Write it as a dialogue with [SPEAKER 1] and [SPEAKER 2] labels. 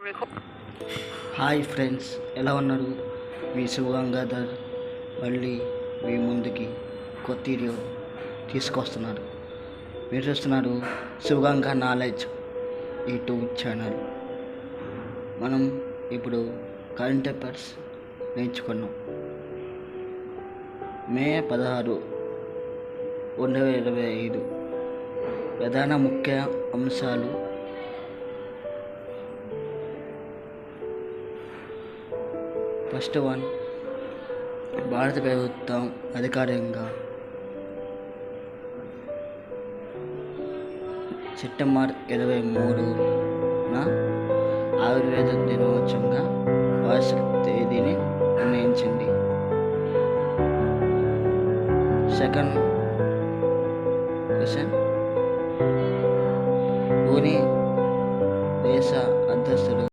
[SPEAKER 1] Hi friends, ఎలా ఉన్నారు? మీ శివగంగాధర్ మళ్ళీ మీ ముందుకి కొత్త వీడియో తీసుకొస్తున్నారు. మీరు చూస్తున్నారు శివగంగా నాలెడ్జ్ యూట్యూబ్ ఛానల్. మనం ఇప్పుడు కరెంట్ అఫైర్స్ నేర్చుకున్నాం. మే 16, 2025 ప్రధాన ముఖ్య అంశాలు. ఫస్ట్ వన్, భారత ప్రభుత్వం అధికారికంగా సెప్టెంబర్ 23న ఆయుర్వేద దినోత్సవంగా వార్షిక తేదీని నిర్ణయించింది. సెకండ్ క్వశ్చన్, పూణే దేశ అధ్యక్షుడు